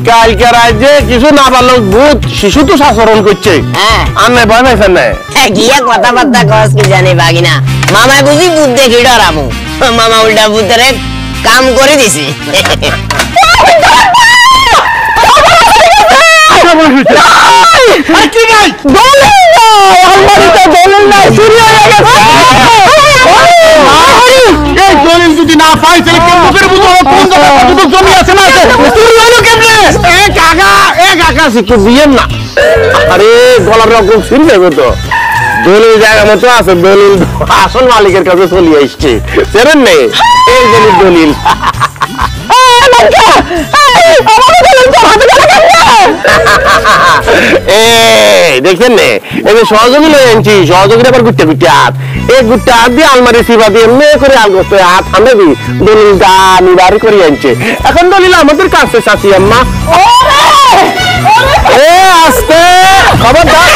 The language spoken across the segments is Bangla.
কালকে রাজ্যে কিছু না পারলো ভূত শিশু তো শাসন করছে আর নাই ভয় পাইছেন না গিয়া কথাবার্তা কস কি জানি বাগিনা মামা বুঝি ভূত দেখি ডরামু মামা উল্টা ভূতের কাম করে দিছি দলিল যদি না পাই তাহলে মুখের ভিতরে কোন জায়গায় কতটুকু জমি আছে না চুরি হলো কেমনে কাকা শিখে দিয়েন না আরে গলার রকম শুন যাবে তো দলিল জায়গা মতো আছে দলিল আসল মালিকের কাছে চলে আসছে চেনেন নেই এই দলিল দেখেন নে এই যে সহযোগী লয়ে আনছি সহযোগীর আবার গুট্টা গুট্টা হাত এই গুট্টা হাত দিয়ে আলমারি সিবা দিয়ে এমনি করে আলগোস্ত হাত হামেবি দলিল দানি বাড়ি করে আনছে এখন দলিল আমাদের কাছে চাচি আম্মা আস্তে খবরদার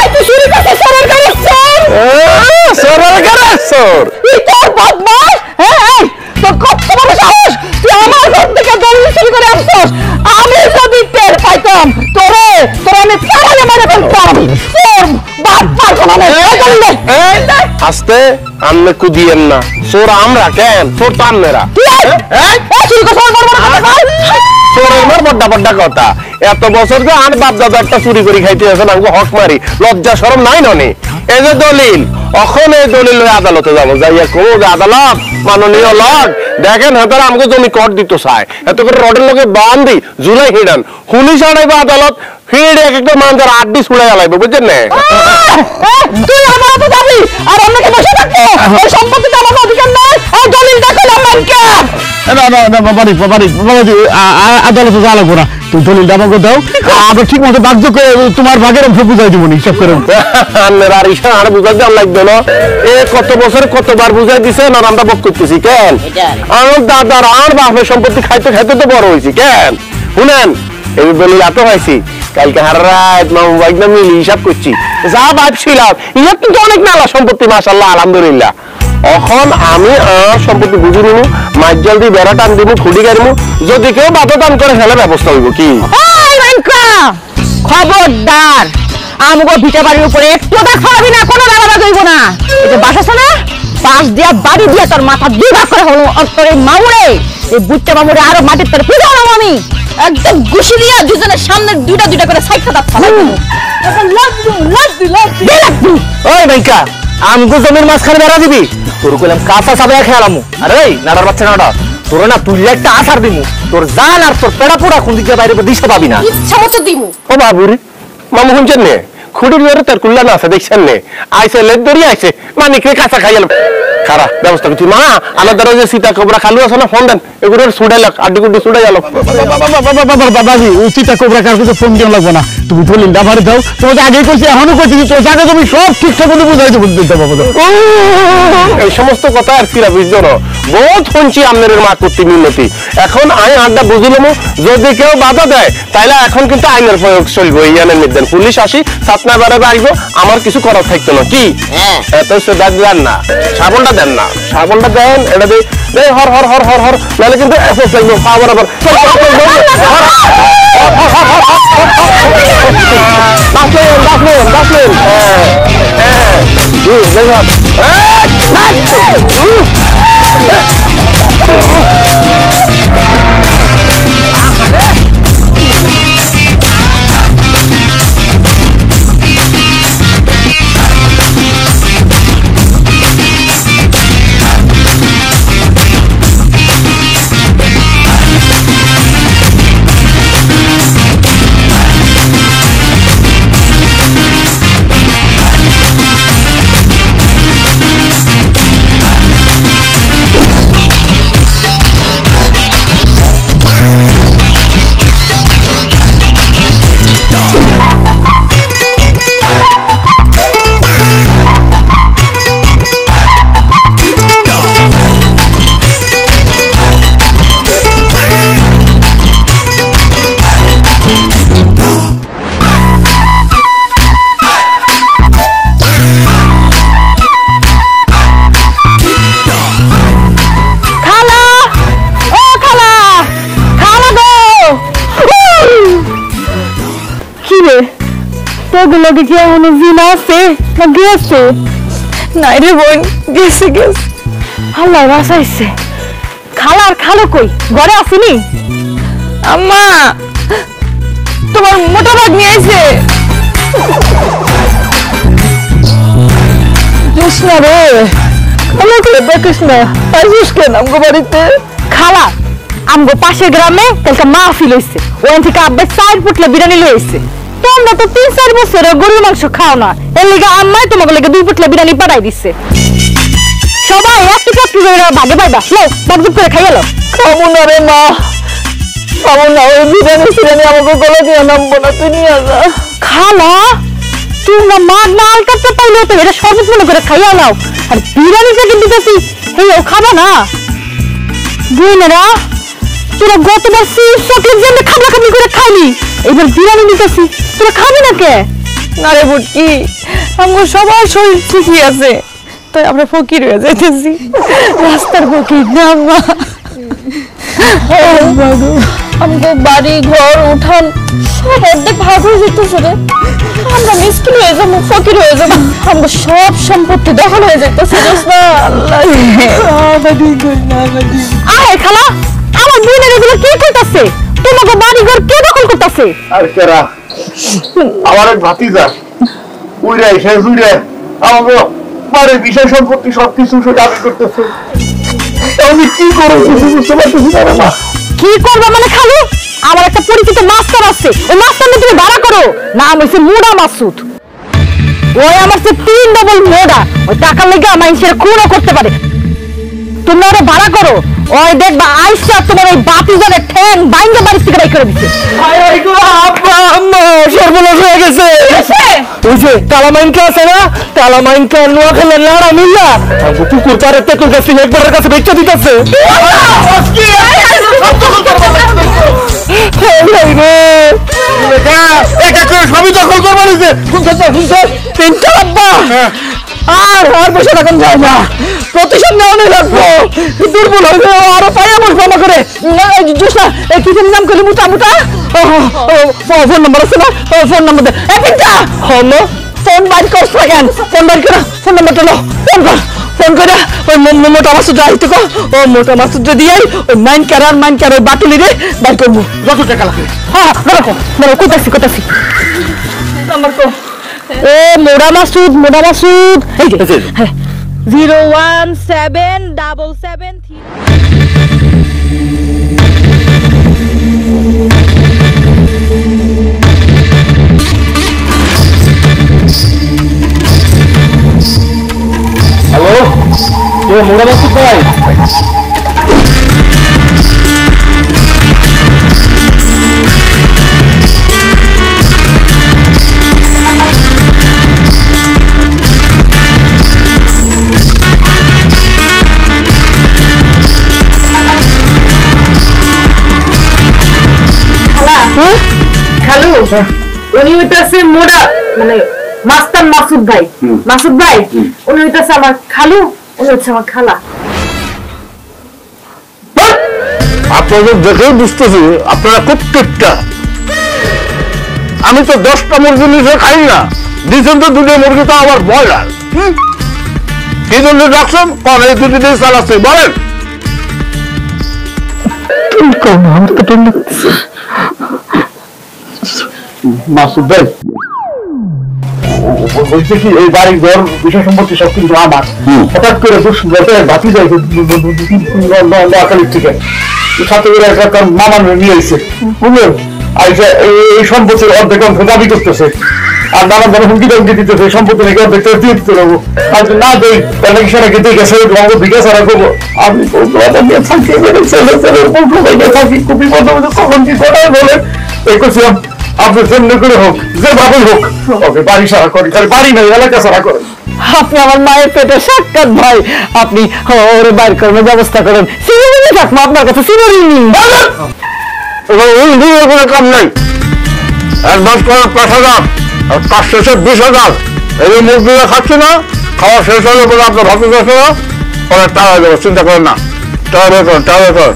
আমি যদি টের পাইতাম তোরে আমি পাড়ালে মারে ফেলতাম আস্তে আমনে কুদিয়েন না চোর আমরা কেন চোর তো আমনেরা চোরের বড্ডা বড্ডা কথা এত বছর যে আর বাপ দাদা একটা চুরি করে খাইতে আছেন আমাকে হক মারি লজ্জা শরম নাই ননি এই যে দলিল এখন এই দলিল আদালতে যাবো যাইয়া কোনো আদালত মাননীয় লর্ড দেখেন হয়তো আমাকে জমি কর দিতে চায় এত করে রডের লোকে বান্ধি জুলাই হিডান হুলি সাড়াইবো আদালত ফিরে এক একটা মানুষের আড্ডি ছুড়ে গেলাইবো বুঝছেন না তুই আদালতে যাবি আর অন্যকে বসে থাকবো এই সম্পত্তিতে আমার অধিকার নাই আর দলিল দেখো আমাকে আদালতে যাওয়া লাগবো না তুই দলিলটা আমাকে দাও আমরা ঠিক মতো বাধ্য করে তোমার ভাগের অংশ বুঝাই দিব হিসাব করে আর ঈশা আর বুঝাই দেওয়া লাগবে না এ কত বছর কতবার বুঝাই দিছে না আমরা বক করতেছি কেন আমার দাদার আর বাপের সম্পত্তি খাইতে খাইতে তো বড় হয়েছি কেন শুনেন এই দলিল এত হয়েছি কালকে হার রাত মামু একদম মিলি হিসাব করছি যা ভাবছিলাম ইহার কিন্তু অনেক মেলা সম্পত্তি মাশাআল্লাহ আলহামদুলিল্লাহ এখন আমি আর সম্পত্তি বুঝি নিবো মাইজাল দিয়ে বেড়া টান দিব খুঁটি গাড়িমু যদি কেউ বাধা টান করে ফেলে ব্যবস্থা হইব কি খবরদার আমগো ভিটা বাড়ির উপরে একটু দেখাবি না কোনো রাগারাগ হইব না এই যে বাস আছে না বাস দিয়া বাড়ি দিয়া তোর মাথা দুই ভাগ করে হলো আর তোর এই মামুরে এই বুট্টা মামুরে আরো মাটির তোর পিছাও না আমি একদম ঘুষি দিয়া দুজনের সামনে দুইটা দুইটা করে সাইডটা দাঁত ফালাই দিমু এখন লাভ ওই ভাইকা আমগো জমির মাঝখানে বেড়া দিবি তোর কইলাম কাঁচা সাবে খেলামু আরে ওই নাড়ার বাচ্চা নাড়া তোর না তুই একটা আছার দিমু তোর জান আর তোর পেড়া পোড়া কোন দিকে বাইরে দিশা পাবি না ইচ্ছা মতো দিমু ও বাবুরে মামু শুনছেন নে খুঁটির ধরে তার কুল্লা না আছে দেখছেন নে আইসে লেট ধরি আইসে মানিকরে কাঁচা খাইয়াল খারা ব্যবস্থা করছি মা আমার দ্বারা যে সীতা কোবরা খালু আছে না ফোন দেন এগুলো ছুড়াইলাক আড্ডি গুড্ডি ছুড়াই গেল বাবাজি ও সীতা কোবরা কার কাছে ফোন দেওয়া লাগবে না তুমি দলিল দাবারে দাও তোমাকে আগে কইছি এখনো কইছি তোর জায়গা তুমি সব ঠিকঠাক মতো বুঝাই দেবো এই সমস্ত কথা আর ফিরা বুঝছো না বহুত শুনছি আপনাদের মা করতে মিনতি এখন আমি আড্ডা বুঝলাম যদি কেউ বাধা দেয় তাইলে এখন কিন্তু আইনের প্রয়োগ চলবো ইয়ানের নির্দেন পুলিশ আসি সাতনা বেড়াবে আসবো আমার কিছু করার থাকতো না কি তো সে দেন না সাবনটা দেন না সাবনটা দেন এটা দিয়ে হর হর হর হর হর নাহলে কিন্তু লাগবে পাওয়ার আবার লগে লগে কি এমন জিনা আছে না গেছে? নাই রে বোন, গেছে গেছে। আল্লাহ বাঁচাইছে। খালার খালো কই? ঘরে আসেনি? আম্মা, তোমার মোটা ভাগ নিয়ে আইছে। কৃষ্ণ রে, আমাকে দেখিস না, আসিস কেন আমগো বাড়িতে? খালা, আমগো পাশের গ্রামে কালকে মাহফিল হইছে, ওখান থেকে আব্বা 4 পুটলা বিরিয়ানি লই আইছে। তোমরা তো 3-4 বছরে গরুর মাংস খাও না, এর লিগে আম্মাই তোমাকে লেগে 2 পুটলা বিরিয়ানি পাঠাই দিচ্ছে। সবাই একটু একটু করে ভাগে পাইবা, লো বাগদুপ করে খাইয়া লো। খাবো না রে মা, খাবো না, ওই বিরিয়ানি আমাকে গলা দিয়ে নামবো না, তুই নিয়ে যা। খালা, তোমরা মাছ না আলকাতে পাইলে তো এটা শরবত মনে করে খাইয়া নাও, আর বিরিয়ানি থেকে দিতেছি হেও খাবা না। বুঝলেরা, তোরা গতবার চকলেট জেনে খাবলা খাবলি করে খাইলি, এবার বিরিয়ানি নিতেছি, তোরা খাবি না কে? না রে বুটকি, আমার সবার শরীর ঠিকই আছে, তাই আমরা ফকির হয়ে যাইতেছি, রাস্তার ফকির না। আমাকে বাড়ি ঘর উঠান সব অর্ধেক ভাগ হয়ে যেতেছে রে, আমরা মিসকিন হয়ে যাবো, ফকির হয়ে যাবো, আমাকে সব সম্পত্তি দখল হয়ে যাইতেছে। আরে খালা, আমার বোনের এগুলো কে করতেছে? তোমাকে বাড়ি ঘর কে দখল করতেছে? আর কেরা আমার এক ভাতিজা উইরা এসে জুড়ে আমাকে বাড়ির বিষয় সম্পত্তি সবকিছু দাবি করতেছে। আমি কি করবো কিছু বুঝতে পারতেছি না রে মা। কি করবা মানে খালু? আমার একটা পরিচিত মাস্টার আছে, ওই মাস্টার তুমি ভাড়া করো, নাম হইছে মোড়া মাসুদ। ওই আমার চেয়ে 3 ডবল মোড়া, ওই টাকার লেগে আমার সেটা খুনও করতে পারে। তোমরা ওরা ভাড়া করো, ওই দেখবা আইসা তোমার ওই বাতিজারের ঠ্যাং বাইঙ্গা বাড়ি থেকে বাইর করে দিচ্ছে। সর্বনাশ হয়ে গেছে। ওই যে তালামাইনকা আছে না, তালামাইনকা নোয়াখালী লাড়া মিল্লা কুকুর পারে তেতুর কাছে একবারের কাছে বেচা দিতেছে। সবই দখল করবো আর বসে থাকুন যায় না, প্রতিশোধ নেওয়া লাগবো, দুর্বল হয়ে যাবে, আরো পায়ে বসবো না করে। কি নাম করলি? মুটা মুটা ফোন নাম্বার আছে না? ফোন নাম্বার দে। হলো ফোন বাইর করছ কেন? ফোন বাইর করা, ফোন নাম্বারটা লো, ফোন কর, ফোন করে ওই মোটা মাসুদ যাইতে কো, ও মোটা মাসুদ যদি আই ওই মাইন কার ওই বাটুলি রে বাইর করবো। যত টাকা লাগে হ্যাঁ রাখো, কোথাছি নাম্বার কো। এ মোড়া মাসুদ এই যে 01777 হ্যালো, কে মোড়া মাসুদ ভাই? খালু, উনি হইতাছে মোড়া মানে মাস্টার মাসুদ ভাই। মাসুদ ভাই উনি হইতাছে আমার খালু, উনি হচ্ছে আমার খালা। আপনাদের দেখেই বুঝতেছি আপনারা প্রত্যেকটা, আমি তো 10টা মুরগি নিচে খাই না, দিচ্ছেন তো 2টা মুরগি, তো আবার ব্রয়লার। কি জন্য রাখছেন? কখন এই 2টি দিয়ে চালাচ্ছে বলেন? মাসুদ ভাই বলছে কি, এই বাড়ি ঘর বিষয় সম্পত্তি সব কিন্তু আমার। হঠাৎ করে বাতি যায় নোয়াখালীর থেকে, সাথে করে একটা মামা নিয়ে এসে বুঝলেন, এই সম্পত্তির অর্ধেক অংশ দাবি করতেছে, আর নানান ধরনের হুমকি ধমকি দিতেছে, এই সম্পত্তি নাকি অর্ধেক দিয়ে দিতে দেবো, আর না দেই তাহলে কি সেটাকে দেখে সে তোমাকে বিকাশ হারা করবো। আমি থাকি খুবই কখন কি কোথায় বলে এই করছিলাম, আপনি যেমনি করে হোক, যেভাবেই হোক ওকে বাড়ি সারা করি, খালি বাড়ি নাই এলাকা সারা করেন। আপনি আমার মায়ের পেটে সাক্ষাৎ ভাই, আপনি ওরে বাইর করানোর ব্যবস্থা করেন। সিনেমানি থাকবো আপনার কাছে, সিনেমানি কোনো কাম নাই। অ্যাডভান্স করার 5,000 আর কাজ শেষে 20,000। এই মুরগিরা খাচ্ছে না, খাওয়া শেষ হলে বলে আপনার ভাবতে যাচ্ছে না, পরে টাকা দেবো, চিন্তা করেন না। টাকা বের করেন, টাকা বের করেন।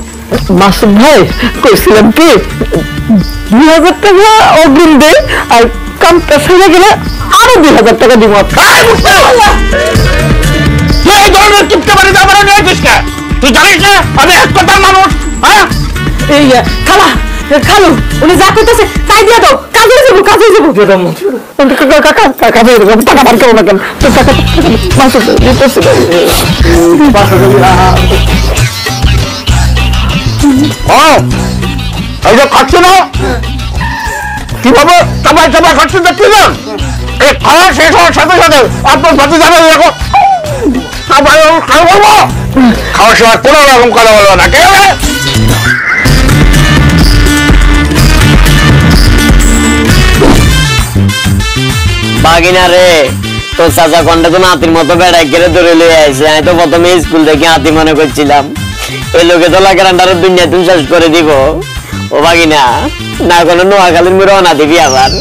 মাসুদ ভাই কইছিলাম কি 2000 টাকা অগ্রিম দে আর কামটা সেরে গেলে আরো 2000 টাকা দিব এই ধরনের কিপটা বাড়ি যাবার নিয়ে আসিস কে? তুই জানিস না আমি এক কথার মানুষ। হ্যাঁ এই খালা খালু উনি যা কইতেছে তাই দিয়া দাও, কাজে যাবো কাজে যাবো। টাকা বার করো না কেন? মাসুদ দিতেছি এই যে খাচ্ছি না কিভাবে চাপাই চাপাই খাচ্ছি দেখছি না? এই খাওয়া শেষ হওয়ার সাথে সাথে আপনার সাথে যাবে এরকম খাওয়ার সময় কোনো রকম কথা বলবো না। কে বাগিনা রে তোর চাচা কন্ডা তো নাতির মতো বেড়াই করে ধরে লিয়ে আসে। আমি তো প্রথমে স্কুল থেকে হাতি মনে করছিলাম, ওই লোকে তো লাগার দুনিয়া তুমি শেষ করে দিব। ও বাগিনা না কোনো নোয়াখালীর মুড়ে না দিবি আবার।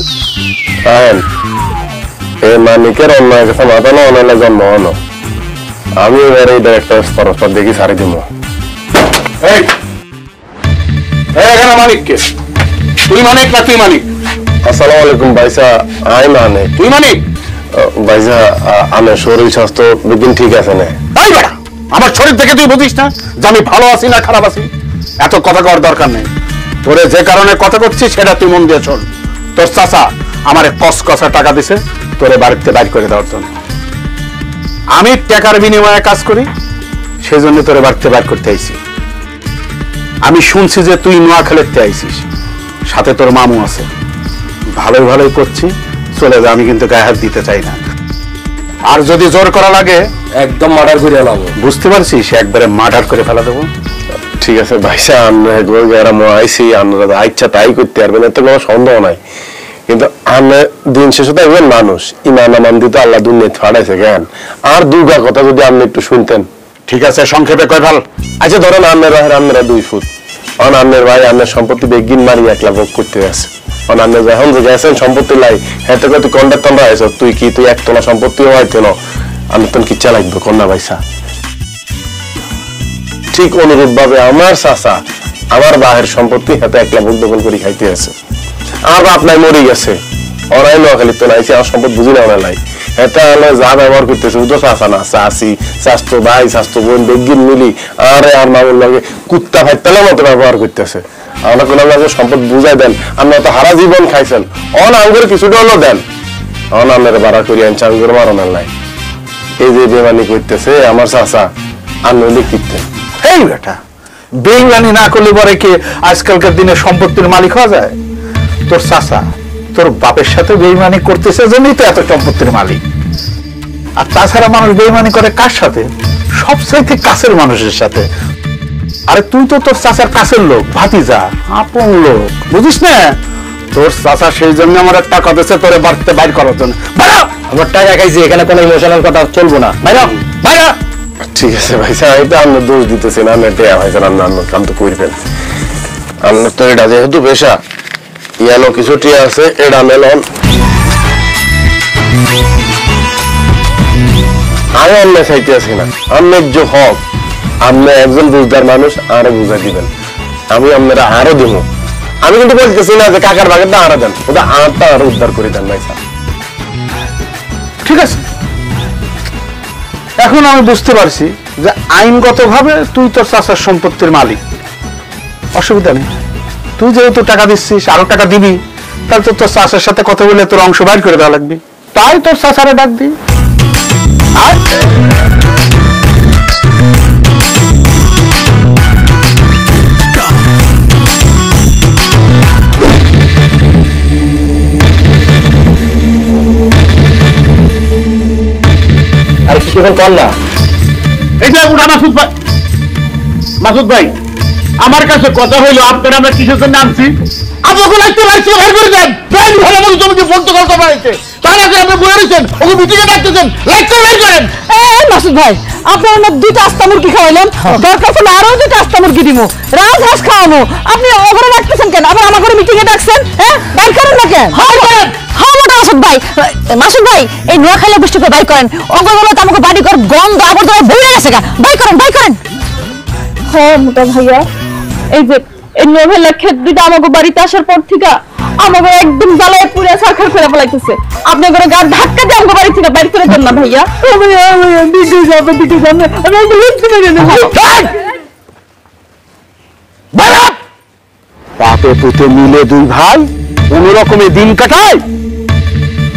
এই মানিকের অন্যায় কাছে মাথা না অন্যায় জন্ম হলো। আমি এবার এই একটা পরস্পর দেখি সারি দিব। এখানে মানিককে তুই মানিক না তুই মানিক? আসসালামু আলাইকুম ভাইসা। আই মানে তুই মানিক? ভাইসা আমার শরীর স্বাস্থ্য বিজ্ঞান ঠিক আছে না? তাই বেড়া আমার শরীর থেকে তুই বুঝিস না যে আমি ভালো আছি না খারাপ আছি? এত কথা করার দরকার নেই। তোরে যে কারণে কথা করছিস সেটা তুই মন দিয়ে শোন। তোর চাচা আমার কসা টাকা দিছে তোরে বাড়িতে বাইর করে দেওয়ার জন্য। আমি টাকার বিনিময়ে কাজ করি, সেই জন্য তোরে বাড়িতে বাইর করতে আইছি। আমি শুনছি যে তুই নোয়াখালীতে আইছিস, সাথে তোর মামু আছে। ভালোই ভালোই করছি, চলে যা। আমি কিন্তু গায়ে হাত দিতে চাই না। আর যদি জোর করা লাগে একদম মার্ডার করে এলাম। বুঝতে পারছিস, একবারে মার্ডার করে ফেলা দেবো। ঠিক আছে ভাইসা, আমরা আইসি আমরা ইচ্ছা তাই করতে পারবেন, এতে কোনো সন্দেহ নাই। কিন্তু আমরা দিন শেষে তো একজন মানুষ, ইমান আমান দিতে আল্লাহ দুনিয়া ফাড়াইছে জ্ঞান। আর দুর্গা কথা যদি আপনি একটু শুনতেন। ঠিক আছে, সংক্ষেপে কয় ভাল। আচ্ছা ধরেন আপনারা 2 ফুট অনান্যের ভাই আপনার সম্পত্তি বেগিন মারি 1 লাখ ভোগ করতে আছে। অনান্য যখন যে গেছেন সম্পত্তি লাই হ্যাঁ তো তুই কন্ডার তন্ডা হয়েছ, তুই 1 তোলা সম্পত্তিও হয়তো না, আমি তোর কিচ্ছা লাগবে কন্যা ভাইসা। ঠিক অনুরূপ ভাবে আমার চাচা আমার বাহের সম্পত্তি হাতে 1 লাখ ভোগ দখল করে খাইতে আছে। আমার বাপ নাই মরে গেছে, অনাই নোয়াখালী তো নাইছে, আমার সম্পদ বুঝি না ওনা নাই। এটা হলো যা ব্যবহার করতেছে শুধু চাচা না, চাচি স্বাস্থ্য ভাই স্বাস্থ্য বোন বেগিন মিলি আর মামুর লাগে কুত্তা ফাইতালের মতো ব্যবহার করতেছে। আমরা কোন সম্পদ বুঝাই দেন, আমরা তো হারা জীবন খাইছেন, আঙ্গুর কিছুটা হলো দেন, আপনার বাড়া করি আনছে আঙ্গুর মারণের নাই। এই যে বেমানি করতেছে আমার চাচা আন্না লিখিতে। এই বেটা বেইমানি না করলে পরে কি আজকালকার দিনে সম্পত্তির মালিক হওয়া যায়? তোর চাচা তোর বাপের সাথে বেইমানি করতেছে জন্যই তো এত সম্পত্তির মালিক। আর তাছাড়া মানুষ বেইমানি করে কার সাথে? সবচাইতে কাছের মানুষের সাথে। আরে তুই তো তোর চাচার কাছের লোক, ভাতিজা, আপন লোক, বুঝিস না? তোর চাচা সেই জন্য আমার টাকা দিচ্ছে তোরে বাড়তে বাইর করার জন্য। আমার টাকা খাইছি, এখানে কোনো ইমোশনাল কথা চলবো না। ভাইরা ঠিক আছে ভাইসা, আমি তো আপনার দোষ দিতেছি না, আপনার দেয়া ভাইসা আপনার কাম তো করবেন। আপনার তো এটা যেহেতু পেশা ইয়ানো কিছুটি আছে, এটা মেলন আমি অন্য চাইতে আছি না। আপনার যে হক, আপনি একজন বুঝদার মানুষ, আরো বুঝাই দিবেন, আমি আপনারা আরো দিব। আমি কিন্তু বলতেছি না যে কাকার ভাগেরটা আরো দেন, ওটা আরটা আরো উদ্ধার করে দেন ভাইসা। ঠিক আছে, এখন আমি বুঝতে পারছি যে আইনগত ভাবে তুই তোর চাচার সম্পত্তির মালিক, অসুবিধা নেই। তুই যেহেতু টাকা দিচ্ছিস, আরো টাকা দিবি, তাহলে তো তোর চাচার সাথে কথা বলে তোর অংশ বাইর করে দেওয়া লাগবে। তাই তোর চাচারে ডাক দি। আর কিছুক্ষণ কর না। এটা ওটা মাসুদ ভাই আমার কাছে কথা হইলো আপনারা আমরা কিসের জন্য আনছি? আপনাকে লাগতে লাগছে বের করে দেন। বের ভালো মতো জমিতে ফোন তো করতে পারছে, তার আগে আপনি বলে রয়েছেন ওকে মিটিংয়ে ডাকতেছেন, লাগতে বের করেন। মাসুদ ভাই আপনার না 2টা আস্তা মুরগি খাওয়াইলাম, দরকার পড়লে আরো 2টা আস্তা মুরগি দিমু, রাজহাঁস খাওয়ানো। আপনি ওগরে রাখতেছেন কেন? আবার আমার ঘরে মিটিং এ ডাকছেন, হ্যাঁ? বাইর করেন না কেন? মাসুদ ভাই, মাসুদ ভাই এই নোয়াখালী বৃষ্টিকে বাই করেন। ওগরে বলে আমাকে বাড়ি ঘর গন্ধ আবর্জনা বইয়ে গেছে গা, বাই করেন বাই করেন। হ্যাঁ মোটা ভাইয়া এই যে এই নোভেলা ক্ষেত দুইটা আমাকে বাড়িতে আসার পর থেকে আমাকে একদম জ্বালায় পুরো সাক্ষর করে ফেলাইতেছে। আপনি করে গাড় ধাক্কা দিয়ে আমাকে বাড়ি থেকে বাইর করে দেন না ভাইয়া। দিদি যাবে আমি একটু লিখতে পারি না। বাপে পুতে মিলে দুই ভাই কোন রকমে দিন কাটায়।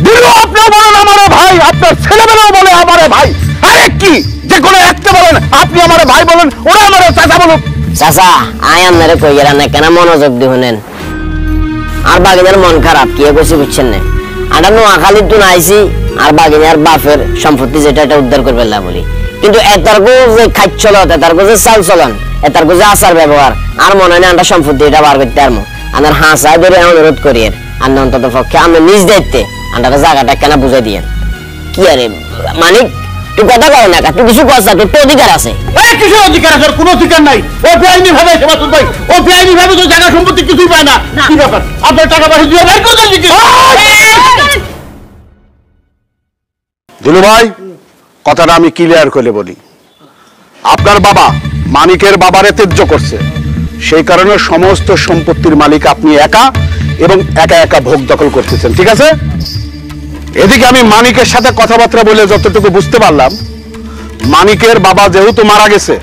দিলু আপনার বলেন আমারে ভাই, আপনার ছেলেবেলাও বলে আমারে ভাই। আরে কি যে কোনো একটা বলেন, আপনি আমারে ভাই বলেন, ওরা আমারে চাচা বলুন। চাচা আয় আপনারে কইরা না কেন মনোযোগ দিবেন। আর বাগিনার মন খারাপ কি কইছি বুঝছেন না? আমরা নোয়াখালী তো আইছি আর বাগিনার বাপের সম্পত্তি যেটা এটা উদ্ধার করবে না বলি, কিন্তু এতারগো যে খাচ্ছলত, এতারগো যে চাল চলন, এতারগো যে আচার ব্যবহার, আর মনে হয় না আমরা সম্পত্তি এটা বার করতে পারবো। আমার হাসায় ধরে অনুরোধ করি আর অন্তত পক্ষে আমি নিজ দায়িত্বে আমরা জায়গাটা কেন বুঝাই দিয়েন। কি আরে মানিক তুই কথা কয় না, তুই কিছু কথা, তোর তো অধিকার আছে। কিসের অধিকার আছে? কোনো অধিকার নাই। ও বেআইনি ভাবে সেবাতুল ভাই, ও বেআইনি ভাবে তো জায়গা সম্পত্তি কিছুই পায় না। কি ব্যাপার? আপনার টাকা পয়সা দিয়ে বের করে দেন নাকি? দুলু ভাই, কথাটা আমি ক্লিয়ার করে বলি। আপনার বাবা মানিকের বাবারে ত্যায্য করছে, সেই কারণে সমস্ত সম্পত্তির মালিক আপনি একা এবং একা একা ভোগ দখল করতেছেন, ঠিক আছে? এদিকে আমি মানিকের সাথে কথাবার্তা বলে যতটুকু বুঝতে পারলাম, মানিকের বাবা যেহেতু মারা গেছে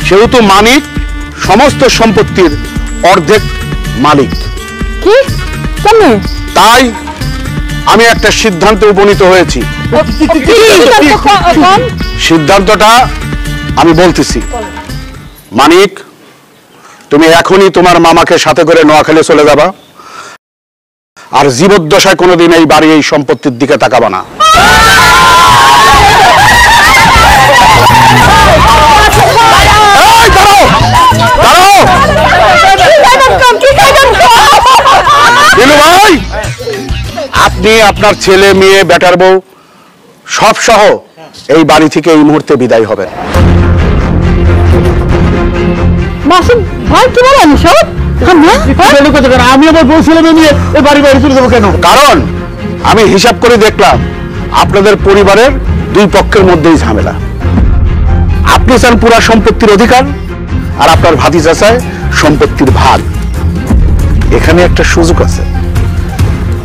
সেহেতু মানিক সমস্ত সম্পত্তির অর্ধেক মালিক। কি কেন? তাই আমি একটা সিদ্ধান্তে উপনীত হয়েছি। সিদ্ধান্তটা আমি বলতেছি। মানিক, তুমি এখনই তোমার মামাকে সাথে করে নোয়াখালী চলে যাবা, আর জীবদ্দশায় কোনোদিন এই বাড়ি এই সম্পত্তির দিকে তাকাবা না। ভাই, আপনি আপনার ছেলে মেয়ে বেটার বউ সব সহ এই বাড়ি থেকে এই মুহূর্তে বিদায় হবেন। মাসুম ভাই কি বলেন সব? আমি আমার বউ ছেলে মেয়ে নিয়ে এই বাড়ি বাইরে চলে যাবো কেন? কারণ আমি হিসাব করে দেখলাম আপনাদের পরিবারের দুই পক্ষের মধ্যেই ঝামেলা। আপনি চান পুরা সম্পত্তির অধিকার, আর আপনার ভাতিজা চায় সম্পত্তির ভাগ। এখানে একটা সুযোগ আছে,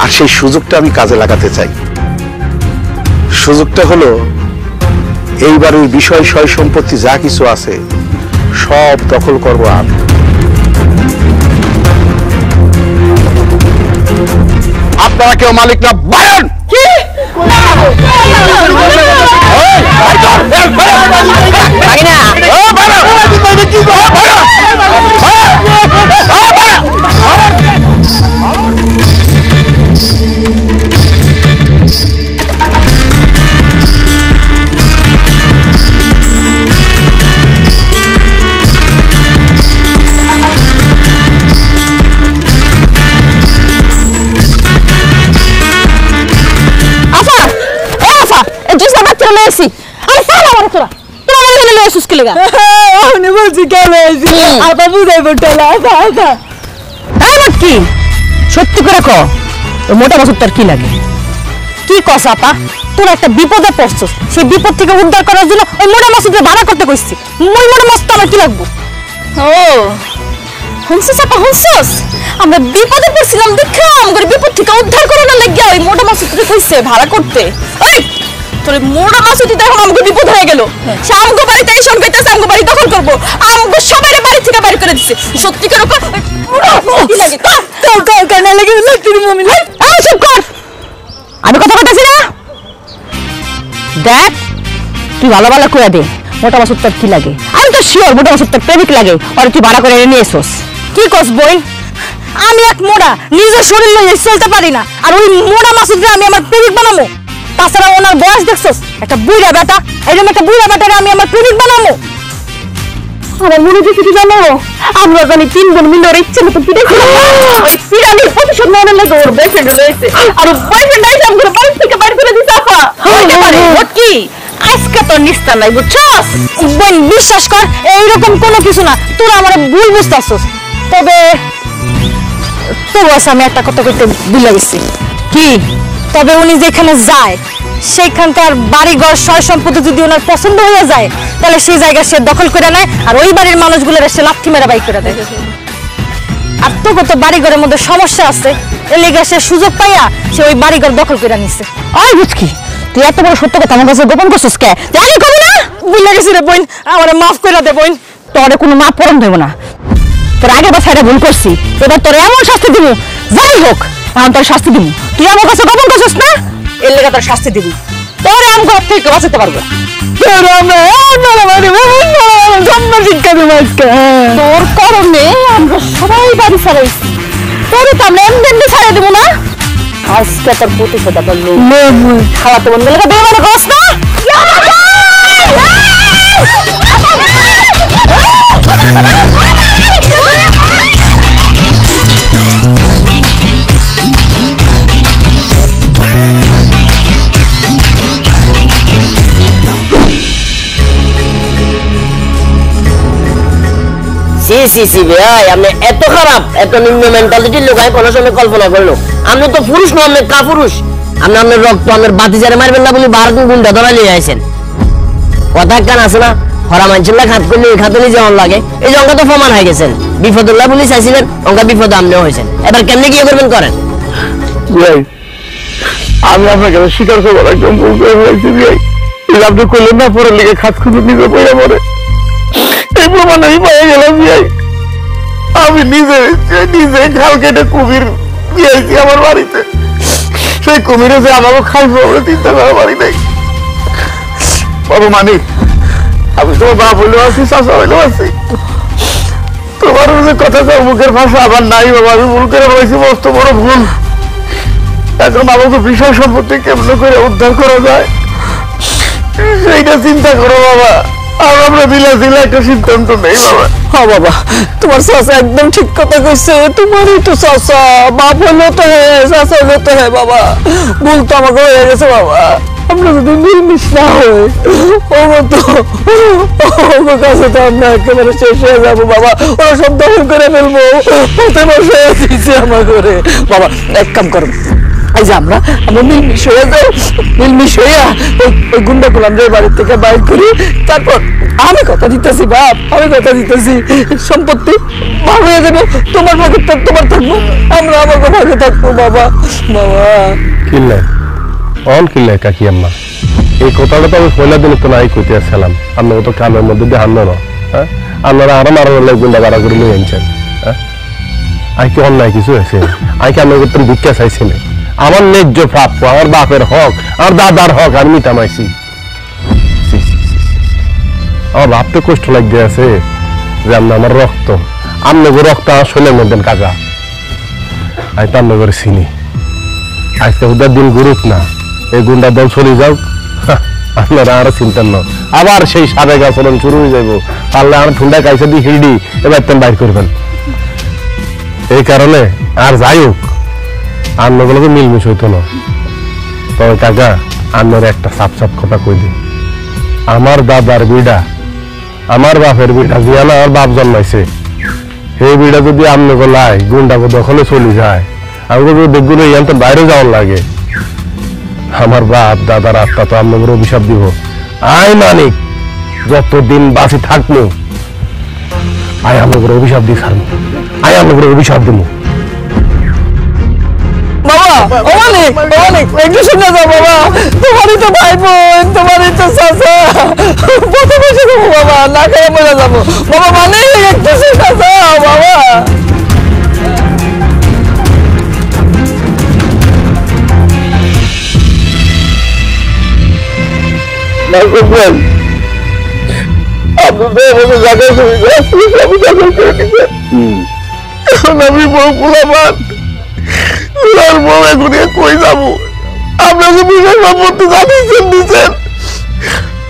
আর সেই সুযোগটা আমি কাজে লাগাতে চাই। সুযোগটা হলো এই বাড়ির বিষয় সয় সম্পত্তি যা কিছু আছে সব দখল করবো আমি। আপনারা কেউ মালিক না, বারণ। সত্যি করে ক, মোটা মাসুদ তোর কি লাগে? কি কস আপা? তোর একটা বিপদে পড়ছস, সেই বিপদ থেকে উদ্ধার করার জন্য ওই মোটা মাসুদকে ভাড়া করতে কইছি। ওই মোটা মাসুদ আমার কি লাগবো? ও হুনছিস আপা, হুনছিস? আমরা বিপদে পড়ছিলাম দেখা আমাদের বিপদ থেকে উদ্ধার করার লাগিয়া ওই মোটা মাসুদকে কইছে ভাড়া করতে। ওই তোর মোটা মাসুদ তো এখন আমাকে বিপদ হয়ে গেল। সে আমগো বাড়িতে এসে কইতাছে আমগো বাড়ি দখল করবো, আমগো সবাই বাড়ি থেকে বাইর করে দিচ্ছে। সত্যি করে কি লাগে? কানা লাগে তুই মমি লাই। চুপ কর, আমি কথা বলতেছি না। দেখ তুই ভালো ভালো কইয়া দে, মোটা মাসুদ তোর কি লাগে? আমি তো শিওর মোটা মাসুদ তোর প্রেমিক লাগে, আর তুই ভাড়া করে এনে এসোস। কি কস বই? আমি এক মোড়া, নিজের শরীর লইয়া চলতে পারি না, আর ওই মোটা মাসুদকে আমি আমার প্রেমিক বানাবো? তাছাড়া ওনার বয়স দেখছস, একটা বুড়া বেটা, এরকম একটা বুড়া বেটারে আমি আমার প্রেমিক বানাবো? আমার মনে হচ্ছে কি জানো, আমরা জানি 3 বোন মিলে ওর ইচ্ছে মতো পিঠে খেলাম। ওই পিরানির প্রতিশোধ নেওয়ার লাগে ওর বয়ফ্রেন্ড রয়েছে, আর ওর বয়ফ্রেন্ড আইসা আমাদের বাড়ি থেকে বাইরে করে দিছে। আপা হইতে পারে কি আজকে তো নিস্তার নাই, বুঝছস? বোন বিশ্বাস কর এইরকম কোনো কিছু না, তোরা আমার ভুল বুঝতাছস। তবে তোর আমি একটা কথা কইতে ভুলে গেছি। কি? তবে উনি যেখানে যায় সেইখান তার বাড়ি ঘর সয় সম্পত্তি যদি ওনার পছন্দ হয়ে যায় তাহলে সেই জায়গা সে দখল করে নেয় আর ওই বাড়ির মানুষগুলোর সে লাথি মেরা বাই করে দেয়। আর তো কত বাড়ি ঘরের মধ্যে সমস্যা আছে এর লেগে সে সুযোগ পাইয়া সে ওই বাড়ি ঘর দখল করে নিছে। আয় বুঝকি তুই এত বড় সত্য কথা আমার কাছে গোপন করছিস কে? জানি কবি না ভুলে গেছি রে বোন, আমারে মাফ করে দে বোন। তোরে কোনো মাফ পরম দেব না, তোর আগে বা সাইডে ভুল করছি, এবার তোর এমন শাস্তি দিব যাই হোক এখন তোর শাস্তি দিব। তুই আমার কাছে গোপন করছিস না এর লেগে তোর শাস্তি দিবি, তোর এমন ঘর থেকে বাঁচাতে পারবো তোর কারণে আমরা সবাই বাড়ি ছাড়াইছি, তোরে তো আমরা এমনি ছাড়াই দেবো না। আজকে তোর প্রতিশোধ খাওয়া তো বন্ধু লেগে বেমানে করস না। ভাই আপনি এত খারাপ এত নিম্ন মেন্টালিটির লোক আমি কোনো সময় কল্পনা করলো। আপনি তো পুরুষ না, আপনি কাপুরুষ। আপনি আপনার রক্ত আপনার বাতিজারে মারবেন না বলে ভারত গুন্ডা ধরা নিয়ে আইছেন। কথা কান আছে না, হরা মানছিল্লা খাত করলে ওই খাতলি যেমন লাগে, এই যে অঙ্কা তো প্রমাণ হয়ে গেছেন। বিপদুল্লাহ বলে চাইছিলেন, অঙ্কা বিপদ আপনিও হয়েছেন। এবার কেমনি কি করবেন করেন? আমি আপনার কাছে স্বীকার করবো একদম ভুল করে ফেলেছি ভাই। আপনি করলেন না পরে লিখে খাত খুঁজে নিজে পড়ে পড়ে এই প্রমাণ আমি পেয়ে গেলাম ভাই। আমি নিজে নিজে খাল কেটে কুমির দিয়েছি আমার বাড়িতে, সেই কুমিরে যে আমাকে খাইবো বলে চিন্তা করার বাড়ি নেই। বাবু মানিক, আমি তোমার বাপ হইলেও আছি, চাষা হইলেও আছি, তোমার যে কথা কর মুখের ভাষা আবার নাই বাবা। আমি ভুল করে বলেছি, মস্ত বড় ভুল। এখন আমাকে বিষয় সম্পত্তি কেমন করে উদ্ধার করা যায় সেইটা চিন্তা করো বাবা। আর আমরা দিলে দিলে একটা সিদ্ধান্ত নেই বাবা। হ্যাঁ বাবা, তোমার চাচা একদম ঠিক কথা কইছে। তোমারই তো চাচা, বাপ হলো তো হ্যাঁ, চাচা হলো তো হ্যাঁ বাবা। ভুল তো আমাকে হয়ে গেছে বাবা। আমরা যদি মিলমিশ না হই ওর কাছে তো আমরা একেবারে শেষ হয়ে যাবো বাবা। ওরা সব দখল করে ফেলবো, ওতে বসে দিচ্ছে আমার ঘরে বাবা। এক কাম করো, এই যে আমরা মিলমিশ হয়ে যাও, মিলমিশ হইয়া ওই গুন্ডাগুলো আমরা বাড়ির থেকে বাইর করি। তারপর আমি কথা দিতেছি বাপ, আমি কথা দিতেছি, সম্পত্তি ভাগ হয়ে যাবে। তোমার ভাগে তোমার থাকবো, আমরা আমাকে ভাগে থাকবো বাবা। বাবা কিনলে অন কিনলে কাকি আম্মা, এই কথাটা তো আমি পয়লা দিন তো নাই কইতে আসছিলাম। আপনাকে তো কামের মধ্যে দিয়ে হান্ন না, হ্যাঁ আপনারা আরো মারো গুন্ডা গাড়া করে নিয়ে আনছেন। হ্যাঁ আই কি অন্যায় কিছু আছে? আই কি আপনাকে তুমি ভিক্ষা চাইছিলে? আমার ন্যায্য প্রাপ্য, আমার বাপের হক, আমার দাদার হক আমি মিটামাইছি। আমার ভাবতে কষ্ট লাগতে আছে যে আপনি আমার রক্ত, আপনাকে রক্ত আমার শরীরের মধ্যে কাকা। আই তো আপনাকে চিনি। আজকে ওদের দিন গুরুত না, এই গুন্ডা দল চলে যাও, আপনারা আরো চিন্তা না। আবার সেই সাবেক আচরণ শুরু হয়ে যাবো। পারলে আমার ঠুন্ডা কাইসে দিয়ে হিড়ি এবার তেন বাইর করবেন। এই কারণে আর যাই হোক আপনাগুলোকে মিলমিশ হইতো না। তবে কাকা আপনার একটা সাপ সাপ কথা কই দিন, আমার দাদার বিড়া, আমার বাপের বিড়া দিয়া না আমার বাপ জন্মাইছে, সেই বিড়া যদি আপনাকে লাই গুন্ডাকে দখলে চলে যায়, আমাকে দেখগুলো ইয়ান তো বাইরে যাওয়ার লাগে। আমার বাপ দাদার আত্মা তো আপনাদের অভিশাপ দিব। আই মানিক যতদিন বাঁচি থাকবো আই আপনাদের অভিশাপ দিয়ে ছাড়বো, আই আপনাদের অভিশাপ দিব। বাবা অনেক অনেক একটু শুনে যাও বাবা। তোমারই তো ভাই বোন, তোমারই তো চাচা, কত বসে দেবো বাবা, না খেয়ে মরে যাবো বাবা। মানে একটু শুনে যাও বাবা। আমি বউ পোলাপান বউ এখন কই যাবো? আপনাকে বিষয় সম্পত্তি জানিয়েছেন দিচ্ছেন,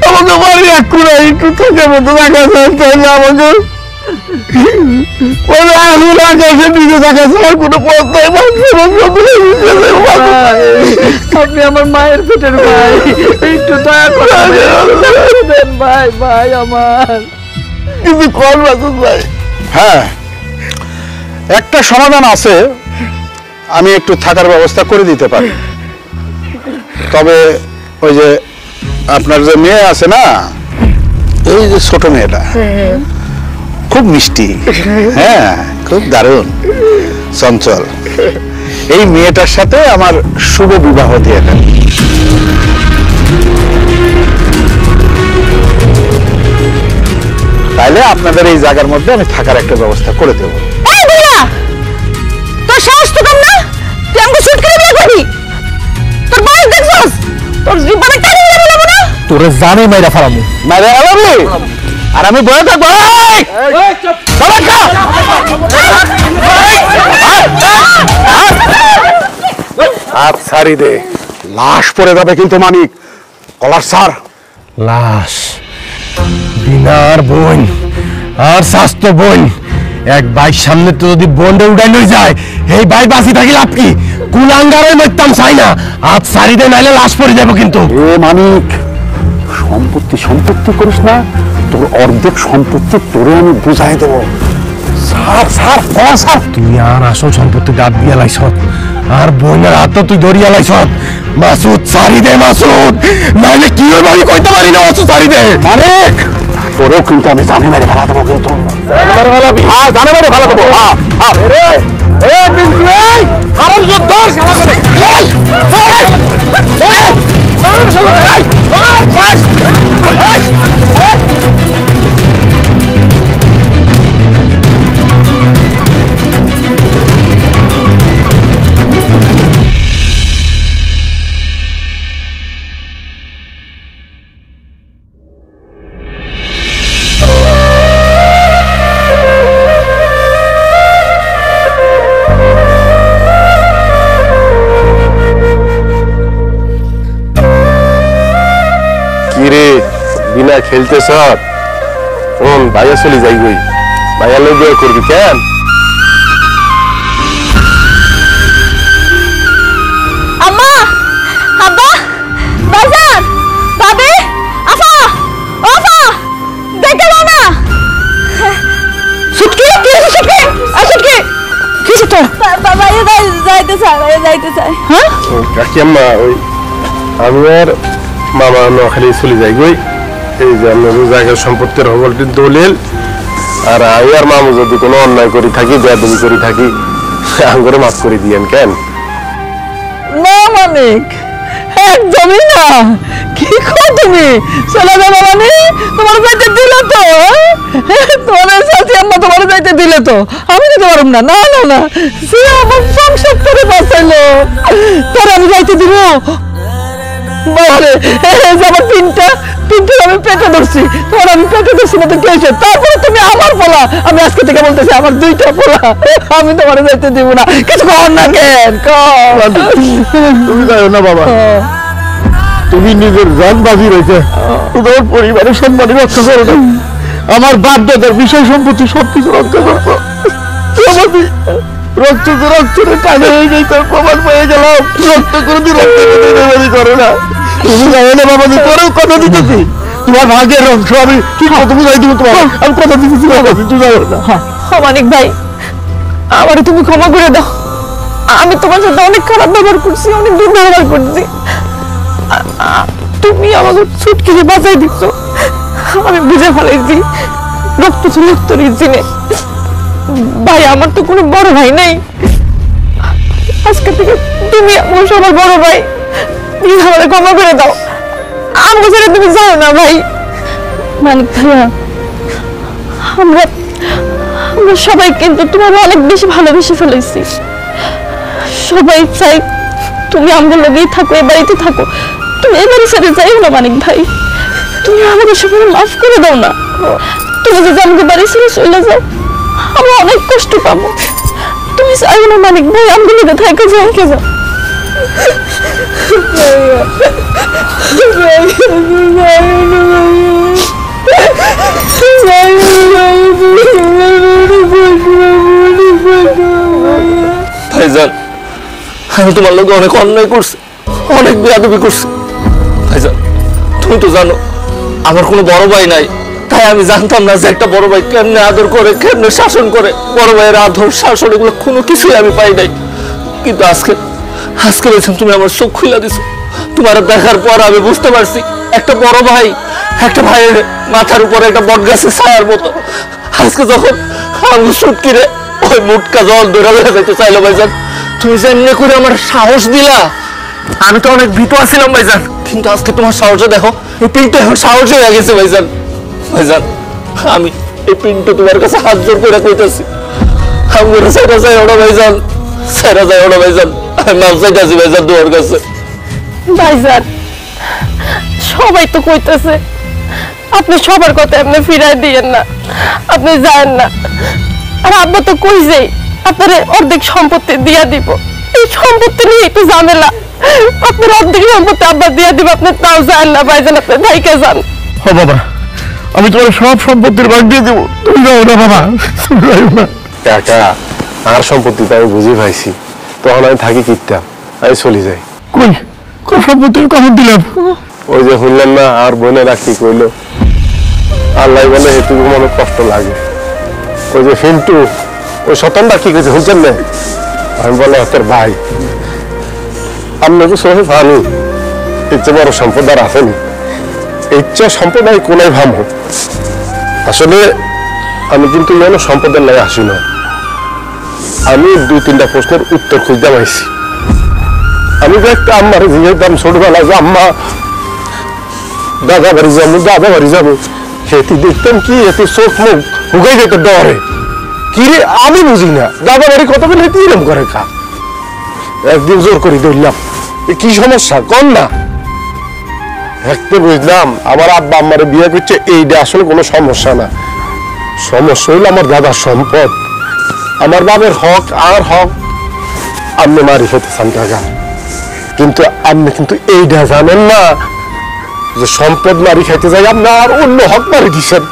আমাকে বাড়ি এক করে একটু থেকে মতো দেখা যাচ্ছে আমাকে আপনি আমার মায়ের পেটের ভাই, একটু দয়া করে ভাই ভাই আমার কিন্তু কল বাসুক ভাই। হ্যাঁ একটা সমাধান আছে, আমি একটু থাকার ব্যবস্থা করে দিতে পারি। তবে ওই যে আপনার যে মেয়ে আছে না, এই যে ছোট মেয়েটা খুব মিষ্টি, হ্যাঁ খুব দারুণ চঞ্চল, এই মেয়েটার সাথে আমার শুভ বিবাহ দিয়ে দেন। তাইলে আপনাদের এই জায়গার মধ্যে আমি থাকার একটা ব্যবস্থা করে দেবো। এই বুইড়া, তোর সাহস তো কম না, তুই আমাকে শুট করে বিয়ে করবি? তোর বয়স দেখছস? তোর জীবনে টানি মেরে বলবো না? তোরে জানি মাইরা ফালামু। মারে আলামি, আর আমি বয়ে থাকবো। হাত ছাড়ি দে, লাশ পড়ে যাবে কিন্তু মানিক। কলার স্যার, লাশ, বিনার বোন আর স্বাস্থ্য বোন, এক ভাই সামনে তো যদি বন্ডে উড়াই লই যায়, এই ভাই বাঁচি থাকি লাভ কি? কুলাঙ্গারে মরতাম চাই না, হাত ছাড়ি দে, নাইলে লাশ পড়ে যাবো কিন্তু। এ মানিক, সম্পত্তি সম্পত্তি করিস না, তোর অর্ধেক সম্পত্তি তোরে আমি বুঝাই দেবো। স্যার স্যার স্যার, তুই আর আসল সম্পত্তি দাঁত দিয়া লাইছ, আর বোনের হাত তো তুই ধরিয়া লাইছ। মাসুদ ছাড়ি দে মাসুদ, নাইলে কি হইব আমি কইতে পারি না। মাসুদ ছাড়ি দে। মানিক, তোরেও কিন্তু আমি জানি মেরে ফেলা দেবো কিন্তু। হ্যাঁ জানে মেরে ফেলা দেবো। হ্যাঁ হ্যাঁ রে, এ বিন্দু এই হারাম যুদ্ধ শালা করে। বিনা খেলতে সব কোন ভাইয়া চলে যাই গই, ভাইয়া লোক বিয়ে করবি কেন? আম্মা, আব্বা, বাজার, ভাবি, আফা, আফা, দেখতে পাও না? সুটকি, কি হয়েছে সুটকি? আর সুটকি, কি হয়েছে তোর? বাবা যাইতে চায়। হ্যাঁ? কাকিয়াম্মা, ওই আমি আর মামা নোয়াখালী চলে যাই গই, এই যে আমরা জায়গার সম্পত্তির হবলটি দলিল, আর আমি আর মামু যদি কোনো অন্যায় করে থাকি, বেয়াদবি করে থাকি, আঙ্গুরে মাফ করে দিয়েন কেন? না মানিক, একদমই না। কি কো তুমি? চলে যাবে মানে? তোমার যাইতে দিল তো? তোমার সাথে আম্মা তোমার যাইতে দিলে তো আমি যেতে পারব না। না না না, সে আমার সংসার করে বাঁচাইলো, তোর আমি যাইতে দিব? বাবারে, আমার তিনটা আমি পেটে ধরছি, তোমার আমি পেটে ধরছি না তো কি হয়েছে? তারপরে তুমি আমার পোলা, আমি আজকে থেকে বলতেছি আমার দুইটা পোলা, আমি তোমার যাইতে দিব না। কিছু কর না কেন? তুমি যাও না বাবা, তুমি নিজের জান বাজি রেখে তোমার পরিবারের সম্মান রক্ষা করো না। আমার বাপ দাদার বিষয় সম্পত্তি সবকিছু রক্ষা করবো। রক্ত তো রক্তের টানে হয়ে যাই, তোর প্রমাণ পেয়ে গেলাম। রক্ত কোনোদিন রক্ত করে না। তুমি যাও না বাবা, তোরও কথা দিতেছি, তোমার ভাগের অংশ আমি ঠিক মতো বুঝাই দিব তোমার। আমি কথা দিতেছি বাবা, তুই যাও না। মানিক ভাই, আমারে তুমি ক্ষমা করে দাও। আমি তোমার সাথে অনেক খারাপ ব্যবহার করছি, অনেক দুর্ব্যবহার করছি। তুমি আমাকে ছুটকিকে বাঁচাই দিচ্ছ, আমি বুঝে ফেলাইছি রক্ত ছিল রক্তর জিনে। ভাই, আমার তো কোনো বড় ভাই নাই, আজকে থেকে তুমি আমার সবার বড় ভাই। প্লিজ আমাকে ক্ষমা করে দাও, আমার ছেড়ে তুমি যাও না ভাই। মানিক ভাইয়া, আমরা সবাই কিন্তু তোমার অনেক বেশি ভালোবেসে ফেলেছি। সবাই চাই তুমি আমাদের লগেই থাকো, এ বাড়িতে থাকো, তুমি এ বাড়ি ছেড়ে যাইও না। মানিক ভাই, তুমি আমাদের সবাই মাফ করে দাও না। তুমি যদি আমাকে বাড়ি ছেড়ে চলে যাও, আমরা অনেক কষ্ট পাবো। তুমি চাইও না মানিক ভাই, আমাদের লোকে থাকো, যাও। ভাইজান, আমি তোমার লোক অনেক অন্যায় করছি, অনেক বেয়াদবি করছি। ভাইজান, তুমি তো জানো আমার কোনো বড় ভাই নাই, তাই আমি জানতাম না যে একটা বড় ভাই কেমনে আদর করে, কেমনে শাসন করে। বড় ভাইয়ের আদর শাসন এগুলো কোনো কিছুই আমি পাই নাই, কিন্তু আজকে বলছেন তুমি আমার চোখ খুলে দিছো। তোমার দেখার পর আমি বুঝতে পারছি একটা বড় ভাই একটা ভাইয়ের মাথার উপরে একটা বট গাছের ছায়ার মতো। আজকে যখন আমি সুটকিরে ওই মুটকা জল ধরে যেতে চাইলো ভাইজান, তুমি যে এমনি করে আমার সাহস দিলা। আমি তো অনেক ভীত আছিলাম ভাইজান, কিন্তু আজকে তোমার সাহসে দেখো এই পিন্টু এখন সাহস হয়ে গেছে ভাইজান। ভাইজান আমি এই পিন্টু তোমার কাছে হাত জোর করে কইতেছি, আমি সেটা চাই ওটা ভাইজান, সেটা চাই ওটা ভাইজান, আমি মাপ চাইতেছি ভাইজান তোমার কাছে। ভাইজান সবাই তো কইতেছে আপনি সবার কথা এমনি ফিরাই দিয়েন না, আপনি যায়েন না। আর আব্বা তো কইছেই আপনার অর্ধেক সম্পত্তি দিয়া দিব, এই সম্পত্তি নিয়ে একটু ঝামেলা, আপনার অর্ধেক সম্পত্তি আব্বা দিয়া দিব, আপনি তাও যান না ভাইজান, আপনি থাইকে যান। ও বাবা, আমি তোমার সব সম্পত্তির ভাগ দিয়ে দেবো, তুমি যাও না বাবা, তুমি যাও না। কাকা আর সম্পত্তি তো আমি বুঝে পাইছি, তখন আমি থাকি কিনতাম, আমি চলে যাই। কই কোন সম্পত্তি কখন দিলাম? ওই যে শুনলেন না আর বোনেরা কি কইলো, আল্লাহ বলে হেতুকে মনে কষ্ট লাগে। ওই যে ফিন্টু ওই সতনটা কি কইছে শুনছেন না? আমি বলে তোর ভাই আপনাকে সহে ভালো ইচ্ছে বড় সম্পদ আর আসেনি, ইচ্ছা সম্পদ আমি কোনায় ভাবো। আসলে আমি কিন্তু যেন সম্পদের লাগে আসি না, আমি 2-3টা প্রশ্নের উত্তর খুঁজতে পাইছি। আমি তো একটা আম্মার জিজ্ঞাসা ছোটবেলা যে আম্মা দাদা বাড়ি যাবো সেটি দেখতাম কি এতে চোখ মুখ হুকাই যেত ডরে কি রে, আমি বুঝি না দাদা বাড়ি কত বেলা এরম করে খা। একদিন জোর করে ধরলাম কি সমস্যা কম না, একটা বুঝলাম আমার আব্বা আম্মারে বিয়ে করছে, এইটা আসলে কোনো সমস্যা না, সমস্যা হইলো আমার দাদার সম্পদ, আমার বাবার হক আর হক আপনি মারি খেতে চান টাকা, কিন্তু আপনি কিন্তু এইটা জানেন না যে সম্পদ মারি খাইতে যাই আপনি আর অন্য হক মারি দিচ্ছেন।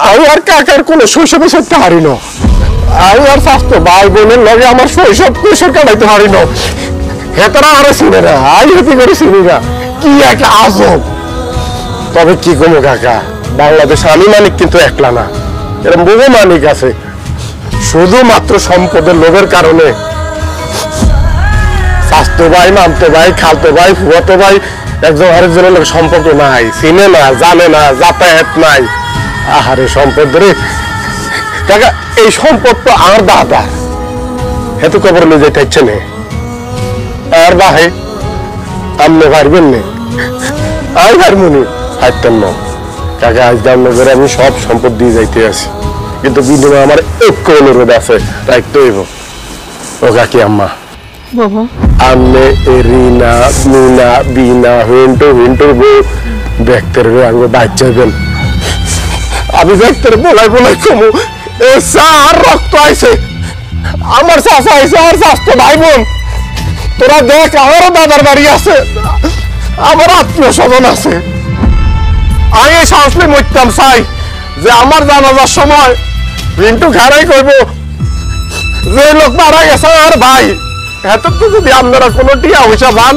আমি আর কাকার কোনো শৈশবে সত্যি হারি না, আমি আর স্বাস্থ্য ভাই বোনের লগে আমার শৈশব কৈশোর কাটাইতে পারি না, হেতারা আরো চিনে না, আমি হেতে করে চিনি না, কি একটা আজব। তবে কি কমো কাকা, বাংলাদেশে আমি মালিক কিন্তু একলা না, এরকম বহু মালিক আছে, শুধুমাত্র সম্পদের লোভের কারণে স্বাস্থ্য ভাই মামতো ভাই খালতো ভাই ফুয়াতো ভাই একজন আরেকজনের লোক সম্পর্ক নাই, চিনে না জানে না, যাতায়াত নাই। আহারে সম্পদ ধরে কাকা, এই সম্পদ তো আমার দাদা হেতু কবর নিয়ে যেতে ইচ্ছে নেই, আর বাহে আপনি পারবেন নে, আমি পারবো নি হাইতেন না কাকা। আজ দাম নগরে আমি সব সম্পদ দিয়ে যাইতে আছি, কিন্তু বিনিময়ে আমার ঐক্য অনুরোধ আছে, রাখতে হইব। ও কাকি আম্মা আমনে রিনা মিনা বিনা হিন্টুর বউ ব্যক্তের আঙ্গ বাচ্চাবেন, আমি ব্যক্তের বলাই কমু এ সার রক্ত আইছে, আমার চাষা আইছে, আমার স্বাস্থ্য ভাই বোন, তোরা দেখ আমারও দাদার বাড়ি আছে, আমার আত্মীয় স্বজন আছে, আমি এই সাহসলে মরতাম চাই যে আমার জানাজার সময় রিন্টু ঘাড়াই করব যে লোক মারা গেছে আর ভাই, এত তো যদি আপনারা কোনো টিয়া পয়সা পান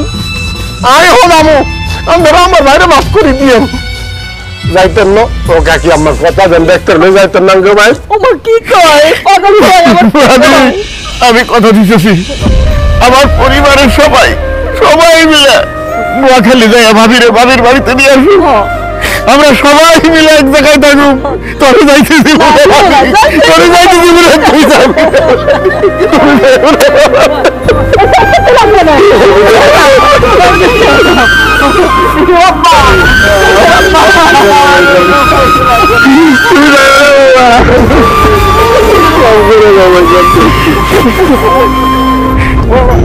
আমি হলামো, আপনারা আমার ভাইরে মাফ করে দিয়েন। যাইতেন না ও কাকি আমার কথা দেন দেখতে যাইতেন না গো ভাই। আমার কি কয় আমি কথা দিতেছি, আমার পরিবারের সবাই মিলে নোয়াখালী যায় ভাবির বাড়িতে নিয়ে আসবো, আমরা সবাই মিলে এক জায়গায় থাকুক, তোরে যাইতেছি তোরে যাইতেছি বলে তুই যাবি বাবা